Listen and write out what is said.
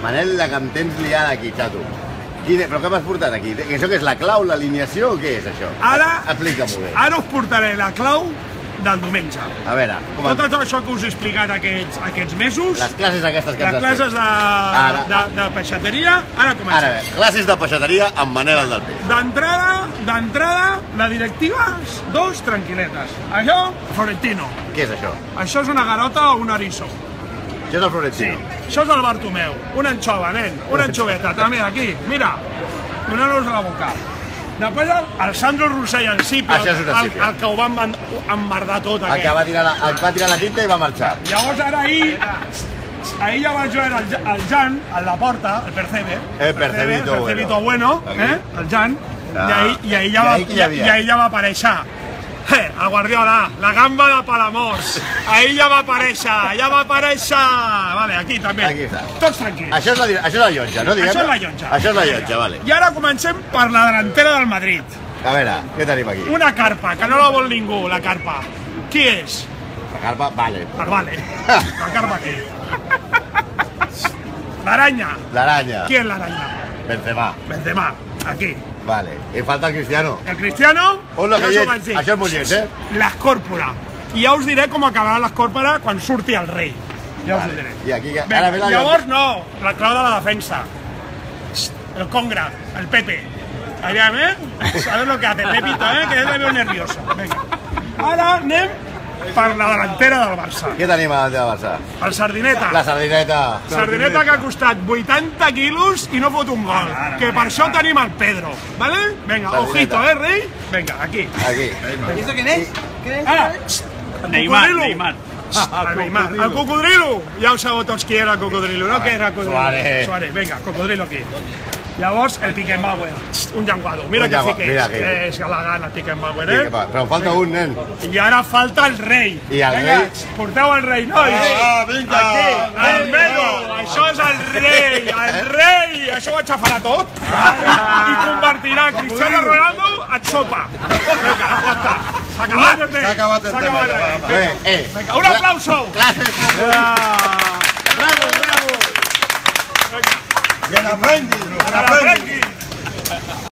Manel, la que em tens liada aquí, xato. Però què m'has portat aquí? Això què és, la clau, l'alineació o què és això? Ara... Explica-m'ho bé. Ara us portaré la clau del diumenge. A veure... Tot això que us he explicat aquests mesos... Les classes aquestes que ens has fet. Les classes de peixateria, ara comencem. Ara bé, classes de peixateria amb Manel el del peix. D'entrada, la directiva, 2 tranquil·letes. Això, Florentino. Què és això? Això és una garota o un eriçó. Això és el Florentino. Sí. Això és el Bartomeu. Una anxova, nen. Una anxoveta. També aquí, mira. Donant-nos a la boca. Després el Sandro Rossell en Sípia, el que ho va emmerdar tot. El que va tirar la tinta i va marxar. Llavors ara ahir ja va jugar el Jan, a la porta, el Percebe. El Percebito bueno, el Jan. I ahir ja va aparèixer el Guardiola, la gamba de Palamós. Ahir ja va aparèixer. Vale, aquí també. Aquí està. Tots tranquils. Això és la llotja, no? Això és la llotja. Això és la llotja, vale. I ara comencem per la delantera del Madrid. A veure, què tenim aquí? Una carpa, que no la vol ningú, la carpa. Qui és? La carpa, vale. Vale. La carpa aquí. L'Aranya. L'Aranya. Qui és l'Aranya? Benzema, aquí. Vale, i falta el Cristiano. El Cristiano, això és molt lleig, l'Escòrpora. I ja us diré com acabarà l'Escòrpora quan surti el rei. Ja us ho diré. I aquí, ara ve la... Llavors no, la clau de la defensa. El Congra, el Pepe. Allà, ¿sabes lo que hace Pepito, que es medio nervioso? Venga. Ara anem per la delantera del Barça. Què tenim a la delantera del Barça? El Sardineta. La Sardineta. Sardineta que ha costat 80 quilos i no fot un gol. Que per això tenim el Pedro. ¿Vale? Venga, ojito, rei? Venga, aquí. Aquí. ¿Esto quién es? Ara, Neymar. El cocodrilo. Ja ho sabeu tots qui era el cocodrilo, no? Què era el cocodrilo? Suárez. Venga, cocodrilo aquí. Llavors, el Beckenbauer, un llenguado. Mira que fiqués, que és elegant el Beckenbauer, Però en falta un, nen. I ara falta el rei. I el rei? Porteu el rei, nois. Vinga! Aquí, el Melo. Això és el rei, Això ho aixafarà tot i convertirà Cristiano Ronaldo en sopa. Vinga, ja està. S'ha acabat el tema. Un aplauso. Gràcies. Bravo. Que n'aprengui.